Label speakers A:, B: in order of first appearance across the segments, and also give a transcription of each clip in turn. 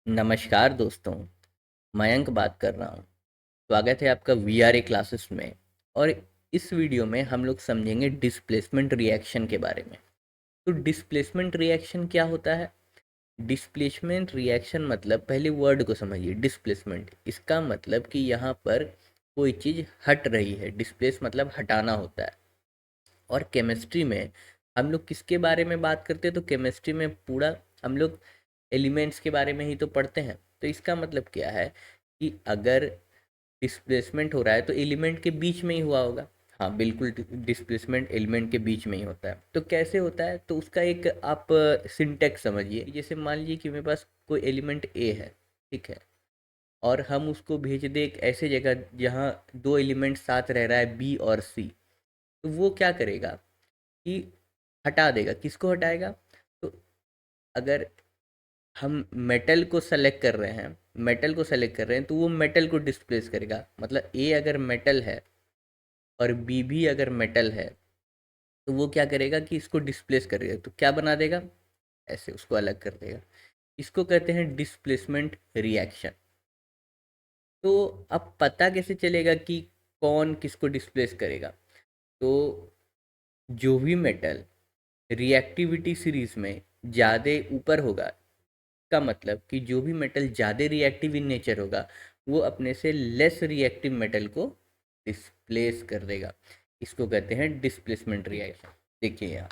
A: नमस्कार दोस्तों। मयंक बात कर रहा हूँ। स्वागत है आपका वीआरए क्लासेस में। और इस वीडियो में हम लोग समझेंगे डिस्प्लेसमेंट रिएक्शन के बारे में। तो डिस्प्लेसमेंट रिएक्शन क्या होता है? डिस्प्लेसमेंट रिएक्शन मतलब, पहले वर्ड को समझिए। डिस्प्लेसमेंट, इसका मतलब कि यहाँ पर कोई चीज़ हट रही है। डिस्प्लेस मतलब हटाना होता है। और केमिस्ट्री में हम लोग किसके बारे में बात करते हैं? तो केमिस्ट्री में पूरा हम लोग एलिमेंट्स के बारे में ही तो पढ़ते हैं। तो इसका मतलब क्या है कि अगर डिस्प्लेसमेंट हो रहा है तो एलिमेंट के बीच में ही हुआ होगा। हाँ बिल्कुल, डिस्प्लेसमेंट एलिमेंट के बीच में ही होता है। तो कैसे होता है? तो उसका एक आप सिंटेक्स समझिए। जैसे मान लीजिए कि मेरे पास कोई एलिमेंट ए है, ठीक है, और हम उसको भेज दें एक ऐसे जगह जहाँ दो एलिमेंट साथ रह रहा है, बी और सी। तो वो क्या करेगा कि हटा देगा। किसको हटाएगा? तो अगर हम मेटल को सेलेक्ट कर रहे हैं, तो वो मेटल को डिस्प्लेस करेगा। मतलब ए अगर मेटल है और बी भी अगर मेटल है, तो वो क्या करेगा कि इसको डिस्प्लेस करेगा। तो क्या बना देगा? ऐसे उसको अलग कर देगा। इसको कहते हैं डिस्प्लेसमेंट रिएक्शन। तो अब पता कैसे चलेगा कि कौन किसको डिस्प्लेस करेगा? तो जो भी मेटल रिएक्टिविटी सीरीज में ज़्यादा ऊपर होगा, का मतलब कि जो भी मेटल ज़्यादा रिएक्टिव इन नेचर होगा, वो अपने से लेस रिएक्टिव मेटल को डिस्प्लेस कर देगा। इसको कहते हैं डिस्प्लेसमेंट रिएक्शन। देखिए यहाँ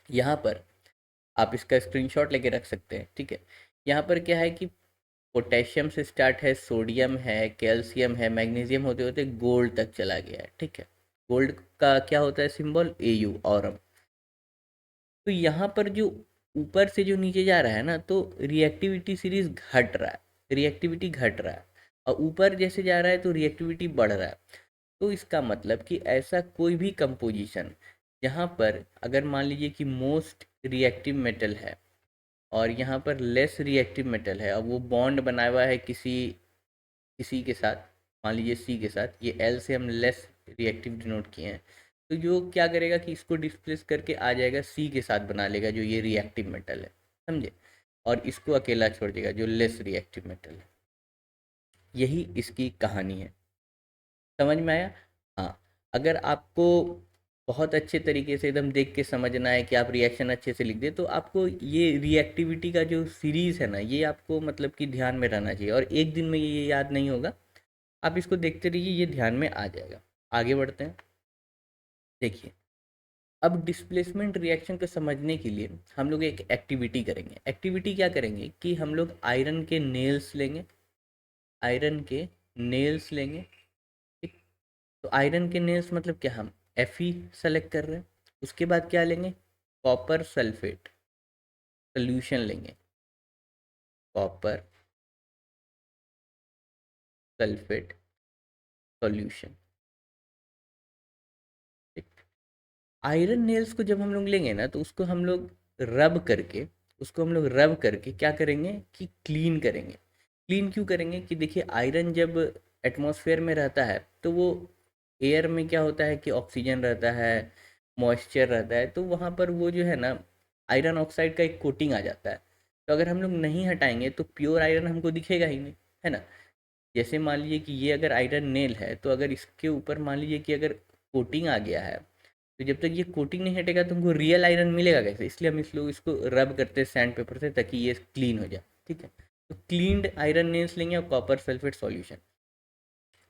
A: यहाँ पर आप इसका स्क्रीनशॉट लेके रख सकते हैं, ठीक है। यहाँ पर क्या है कि पोटेशियम से स्टार्ट है, सोडियम है, कैल्शियम है, मैग्नीशियम होते होते गोल्ड तक चला गया है, ठीक है। गोल्ड का क्या होता है सिंबल? AU, Aurum. तो यहाँ पर जो ऊपर से जो नीचे जा रहा है ना, तो रिएक्टिविटी सीरीज घट रहा है, रिएक्टिविटी घट रहा है। और ऊपर जैसे जा रहा है तो रिएक्टिविटी बढ़ रहा है। तो इसका मतलब कि ऐसा कोई भी कंपोजिशन जहाँ पर अगर मान लीजिए कि मोस्ट रिएक्टिव मेटल है और यहाँ पर लेस रिएक्टिव मेटल है, और वो बॉन्ड बनाया हुआ है किसी किसी के साथ, मान लीजिए सी के साथ, ये एल से हम लेस रिएक्टिव डिनोट किए हैं, तो जो क्या करेगा कि इसको डिस्प्लेस करके आ जाएगा सी के साथ, बना लेगा जो ये रिएक्टिव मेटल है, समझे। और इसको अकेला छोड़ देगा जो लेस रिएक्टिव मेटल है। यही इसकी कहानी है। समझ में आया? हाँ। अगर आपको बहुत अच्छे तरीके से एकदम देख के समझना है कि आप रिएक्शन अच्छे से लिख दे, तो आपको ये रिएक्टिविटी का जो सीरीज़ है ना, ये आपको मतलब कि ध्यान में रहना चाहिए। और एक दिन में ये याद नहीं होगा, आप इसको देखते रहिए, ये ध्यान में आ जाएगा। आगे बढ़ते हैं। देखिए, अब डिस्प्लेसमेंट रिएक्शन को समझने के लिए हम लोग एक एक्टिविटी करेंगे। एक्टिविटी क्या करेंगे कि हम लोग आयरन के नेल्स लेंगे, आयरन के नेल्स लेंगे, ठीक। तो आयरन के नेल्स मतलब क्या, हम Fe सेलेक्ट कर रहे हैं। उसके बाद क्या लेंगे? कॉपर सल्फेट सोल्यूशन लेंगे, कॉपर सल्फेट सॉल्यूशन, ठीक। आयरन नेल्स को जब हम लोग लेंगे ना, तो उसको हम लोग रब करके, क्या करेंगे कि क्लीन करेंगे। क्लीन क्यों करेंगे? कि देखिए, आयरन जब एटमॉस्फेयर में रहता है तो वो एयर में क्या होता है कि ऑक्सीजन रहता है, मॉइस्चर रहता है, तो वहाँ पर वो जो है ना, आयरन ऑक्साइड का एक कोटिंग आ जाता है। तो अगर हम लोग नहीं हटाएंगे तो प्योर आयरन हमको दिखेगा ही नहीं, है ना। जैसे मान लीजिए कि ये अगर आयरन नेल है, तो अगर इसके ऊपर मान लीजिए कि अगर कोटिंग आ गया है, तो जब तक ये कोटिंग नहीं हटेगा तो हमको रियल आयरन मिलेगा कैसे? इसलिए हम इस लोग इसको रब करते हैं सैंड पेपर से, ताकि ये क्लीन हो जाए, ठीक है। तो क्लीन्ड आयरन नेल्स लेंगे और कॉपर सल्फेट सॉल्यूशन।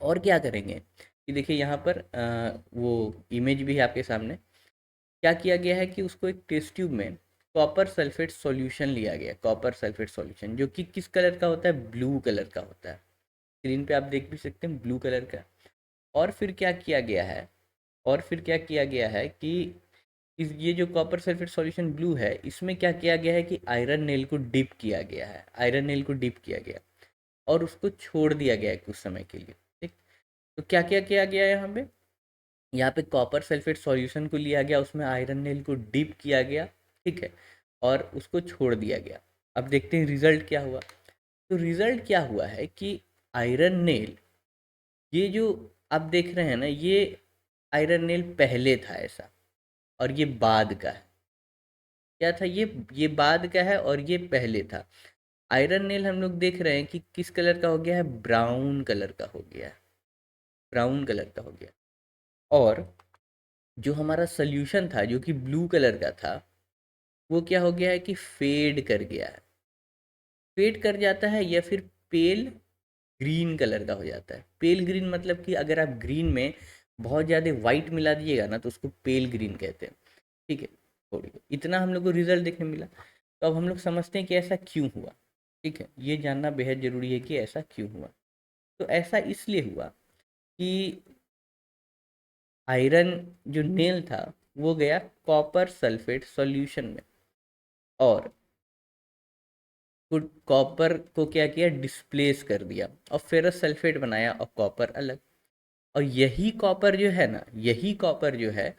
A: और क्या करेंगे कि देखिए यहाँ पर वो इमेज भी है आपके सामने। क्या किया गया है कि उसको एक टेस्ट ट्यूब में कॉपर सल्फेट सॉल्यूशन लिया गया, कॉपर सल्फेट सॉल्यूशन, जो कि किस कलर का होता है? ब्लू कलर का होता है। स्क्रीन पे आप देख भी सकते हैं, ब्लू कलर का। और फिर क्या किया गया है, कि इस ये जो कॉपर सल्फेट सॉल्यूशन ब्लू है, इसमें क्या किया गया है कि आयरन नेल को डिप किया गया है, आयरन नेल को डिप किया गया और उसको छोड़ दिया गया है कुछ समय के लिए, ठीक। तो क्या क्या किया गया है यहाँ पे? यहाँ पे कॉपर सल्फेट सॉल्यूशन को लिया गया, उसमें आयरन नेल को डिप किया गया, ठीक है, और उसको छोड़ दिया गया। अब देखते हैं रिजल्ट क्या हुआ। तो रिजल्ट क्या हुआ है कि आयरन नेल, ये जो आप देख रहे हैं ना, ये आयरन नेल पहले था ऐसा, और ये बाद का है। क्या था ये बाद का है और ये पहले था। आयरन नेल हम लोग देख रहे हैं कि किस कलर का हो गया है, ब्राउन कलर का हो गया है, ब्राउन कलर का हो गया। और जो हमारा सोल्यूशन था जो कि ब्लू कलर का था, वो क्या हो गया है कि फेड कर गया है, फेड कर जाता है, या फिर पेल ग्रीन कलर का हो जाता है। पेल ग्रीन मतलब कि अगर आप ग्रीन में बहुत ज़्यादा वाइट मिला दीजिएगा ना तो उसको पेल ग्रीन कहते हैं। ठीक है, थोड़ी इतना हम लोग को रिजल्ट देखने मिला। तो अब हम लोग समझते हैं कि ऐसा क्यों हुआ। ठीक है, ये जानना बेहद ज़रूरी है कि ऐसा क्यों हुआ। तो ऐसा इसलिए हुआ कि आयरन जो नेल था वो गया कॉपर सल्फेट सॉल्यूशन में, और कॉपर को क्या किया, डिस्प्लेस कर दिया, और फेरस सल्फेट बनाया, और कॉपर अलग। और यही कॉपर जो है ना, यही कॉपर जो है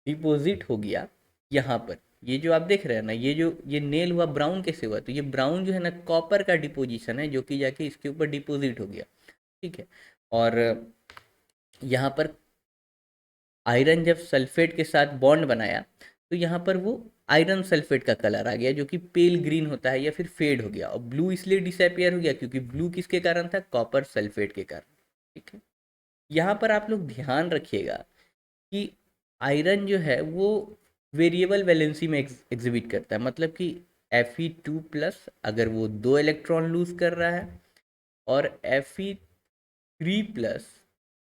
A: डिपॉजिट हो गया यहाँ पर। ये जो आप देख रहे हैं ना, ये जो ये नेल हुआ ब्राउन कैसे हुआ, तो ये ब्राउन जो है ना कॉपर का डिपोजिशन है जो कि जाके इसके ऊपर डिपॉजिट हो गया। ठीक है, और यहाँ पर आयरन जब सल्फेट के साथ बॉन्ड बनाया तो यहाँ पर वो आयरन सल्फेट का कलर आ गया जो कि पेल ग्रीन होता है, या फिर फेड हो गया। और ब्लू इसलिए डिसअपियर हो गया क्योंकि ब्लू किसके कारण था, कॉपर सल्फेट के कारण। ठीक है, यहाँ पर आप लोग ध्यान रखिएगा कि आयरन जो है वो वेरिएबल वैलेंसी में एग्जिबिट करता है, मतलब कि Fe2+ अगर वो 2 इलेक्ट्रॉन लूज कर रहा है, और Fe3+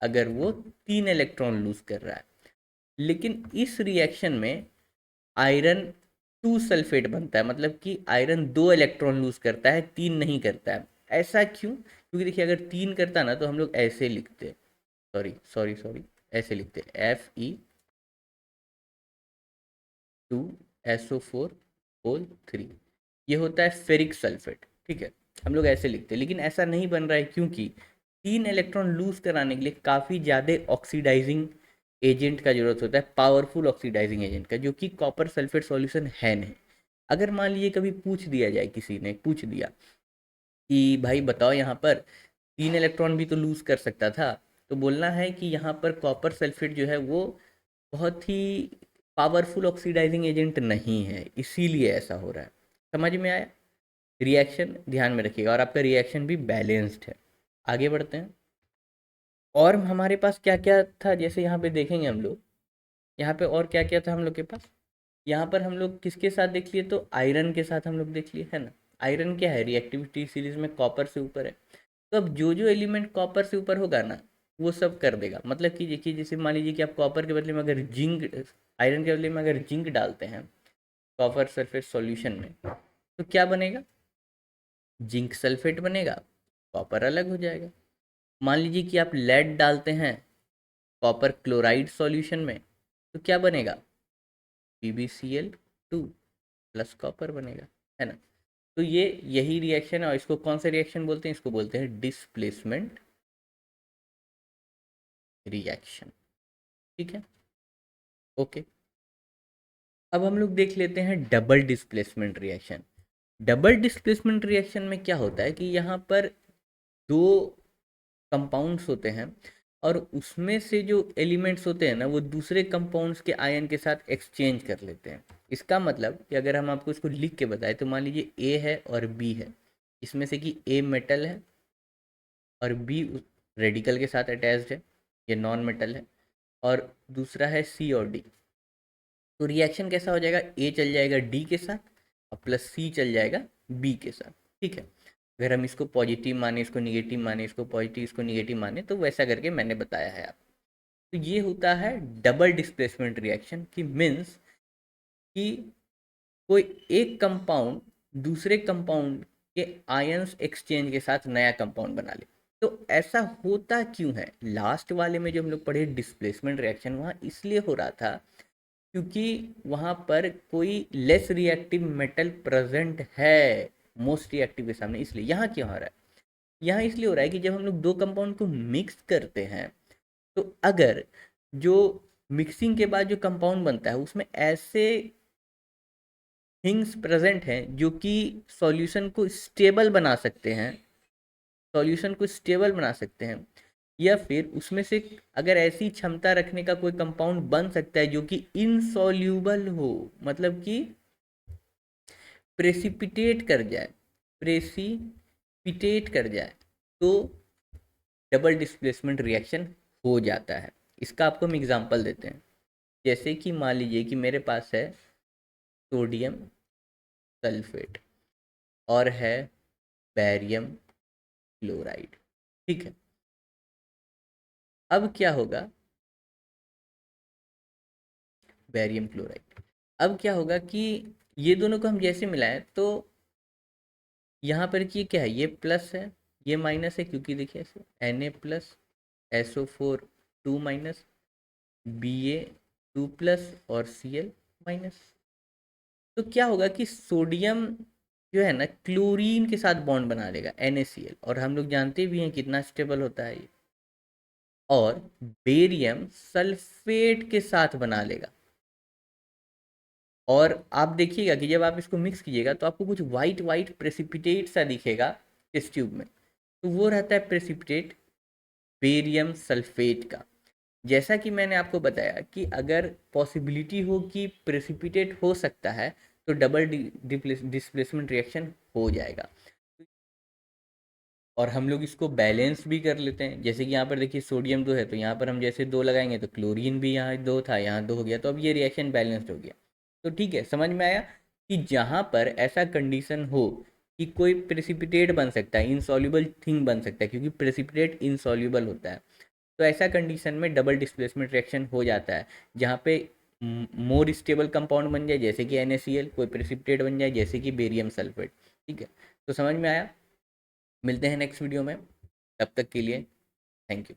A: अगर वो 3 इलेक्ट्रॉन लूज कर रहा है। लेकिन इस रिएक्शन में आयरन 2 सल्फेट बनता है, मतलब कि आयरन 2 इलेक्ट्रॉन लूज करता है, 3 नहीं करता है। ऐसा क्यों, क्योंकि देखिए अगर 3 करता ना तो हम लोग ऐसे लिखते, सॉरी सॉरी सॉरी, ऐसे लिखते Fe2SO4 ये होता है फेरिक सल्फेट। ठीक है, हम लोग ऐसे लिखते हैं, लेकिन ऐसा नहीं बन रहा है क्योंकि 3 इलेक्ट्रॉन लूज कराने के लिए काफ़ी ज़्यादा ऑक्सीडाइजिंग एजेंट का जरूरत होता है, पावरफुल ऑक्सीडाइजिंग एजेंट का, जो कि कॉपर सल्फेट सॉल्यूशन है नहीं। अगर मान लीजिए कभी पूछ दिया जाए, किसी ने पूछ दिया कि भाई बताओ यहाँ पर 3 इलेक्ट्रॉन भी तो लूज कर सकता था, तो बोलना है कि यहाँ पर कॉपर सल्फेट जो है वो बहुत ही पावरफुल ऑक्सीडाइजिंग एजेंट नहीं है, इसीलिए ऐसा हो रहा है। समझ में आया, रिएक्शन ध्यान में रखिएगा, और आपका रिएक्शन भी बैलेंस्ड है। आगे बढ़ते हैं। और हमारे पास क्या क्या था, जैसे यहाँ पे देखेंगे हम लोग, यहाँ पे और क्या क्या था हम लोग के पास। यहाँ पर हम लोग किसके साथ देख लिए, तो आयरन के साथ हम लोग देख लिए, है ना। आयरन क्या है, रिएक्टिविटी सीरीज में कॉपर से ऊपर है। तो अब जो जो एलिमेंट कॉपर से ऊपर होगा ना वो सब कर देगा। मतलब कि देखिए, जैसे मान लीजिए कि आप कॉपर के बदले में अगर जिंक, आयरन के बदले में अगर जिंक डालते हैं कॉपर सल्फेट सॉल्यूशन में, तो क्या बनेगा, जिंक सल्फेट बनेगा, कॉपर अलग हो जाएगा। मान लीजिए कि आप लेड डालते हैं कॉपर क्लोराइड सॉल्यूशन में, तो क्या बनेगा, PbCl2+ कॉपर बनेगा, है ना। तो ये यही रिएक्शन है, और इसको कौन सा रिएक्शन बोलते हैं, इसको बोलते हैं डिस्प्लेसमेंट रिएक्शन। ठीक है, ओके। अब हम लोग देख लेते हैं double displacement reaction. Double displacement reaction में क्या होता है कि यहाँ पर दो कंपाउंड्स होते हैं, और उसमें से जो एलिमेंट्स होते हैं ना वो दूसरे कंपाउंड्स के आयन के साथ एक्सचेंज कर लेते हैं। इसका मतलब कि अगर हम आपको इसको लिख के बताएं तो मान लीजिए ए है और बी है, इसमें से कि ए मेटल है और बी रेडिकल के साथ अटैच्ड है, ये नॉन मेटल है, और दूसरा है सी और डी। तो रिएक्शन कैसा हो जाएगा, ए चल जाएगा डी के साथ और प्लस सी चल जाएगा बी के साथ। ठीक है, अगर हम इसको पॉजिटिव माने, इसको निगेटिव माने, इसको पॉजिटिव इसको निगेटिव माने, तो वैसा करके मैंने बताया है आप। तो ये होता है डबल डिस्प्लेसमेंट रिएक्शन, की मीन्स कि कोई एक कंपाउंड दूसरे कंपाउंड के आयंस एक्सचेंज के साथ नया कंपाउंड बना ले। तो ऐसा होता क्यों है, लास्ट वाले में जो हम लोग पढ़े डिस्प्लेसमेंट रिएक्शन, वहाँ इसलिए हो रहा था क्योंकि वहाँ पर कोई लेस रिएक्टिव मेटल प्रेजेंट है मोस्ट रिएक्टिव के सामने। इसलिए यहाँ क्यों हो रहा है, यहाँ इसलिए हो रहा है कि जब हम लोग दो कंपाउंड को मिक्स करते हैं, तो अगर जो मिक्सिंग के बाद जो कंपाउंड बनता है उसमें ऐसे थिंग्स प्रेजेंट हैं जो कि सॉल्यूशन को स्टेबल बना सकते हैं, सॉल्यूशन को स्टेबल बना सकते हैं, या फिर उसमें से अगर ऐसी क्षमता रखने का कोई कंपाउंड बन सकता है जो कि इनसॉल्यूबल हो, मतलब कि प्रेसिपिटेट कर जाए, प्रेसिपिटेट कर जाए तो डबल डिस्प्लेसमेंट रिएक्शन हो जाता है। इसका आपको हम एग्जांपल देते हैं। जैसे कि मान लीजिए कि मेरे पास है सोडियम सल्फेट और है बैरियम क्लोराइड। ठीक है, अब क्या होगा, बैरियम क्लोराइड, अब क्या होगा कि ये दोनों को हम जैसे मिलाएं तो यहाँ पर कि क्या है, ये प्लस है, ये माइनस है, क्योंकि देखिए ऐसे Na+ SO4 2 माइनस, Ba2+ और Cl-। तो क्या होगा कि सोडियम जो है ना क्लोरीन के साथ बॉन्ड बना लेगा NaCl, और हम लोग जानते भी हैं कितना स्टेबल होता है ये। और बेरियम सल्फेट के साथ बना लेगा, और आप देखिएगा कि जब आप इसको मिक्स कीजिएगा तो आपको कुछ वाइट वाइट प्रेसिपिटेट सा दिखेगा इस ट्यूब में, तो वो रहता है प्रेसिपिटेट बेरियम सल्फेट का। जैसा कि मैंने आपको बताया कि अगर पॉसिबिलिटी हो कि प्रेसिपिटेट हो सकता है तो डबल डिस्प्लेसमेंट रिएक्शन हो जाएगा। और हम लोग इसको बैलेंस भी कर लेते हैं, जैसे कि यहाँ पर देखिए सोडियम 2 है तो यहाँ पर हम जैसे 2 लगाएंगे तो क्लोरीन भी यहाँ 2 था, यहाँ 2 हो गया, तो अब ये रिएक्शन बैलेंस्ड हो गया। तो ठीक है, समझ में आया कि जहाँ पर ऐसा कंडीशन हो कि कोई प्रेसिपिटेट बन सकता है, इनसॉल्युबल थिंग बन सकता है, क्योंकि प्रेसिपिटेट इनसॉल्युबल होता है, तो ऐसा कंडीशन में डबल डिस्प्लेसमेंट रिएक्शन हो जाता है, जहाँ पे मोर स्टेबल कंपाउंड बन जाए जैसे कि NaCl, कोई प्रेसिपिटेट बन जाए जैसे कि बेरियम सल्फेट। ठीक है, तो समझ में आया। मिलते हैं नेक्स्ट वीडियो में, तब तक के लिए थैंक यू।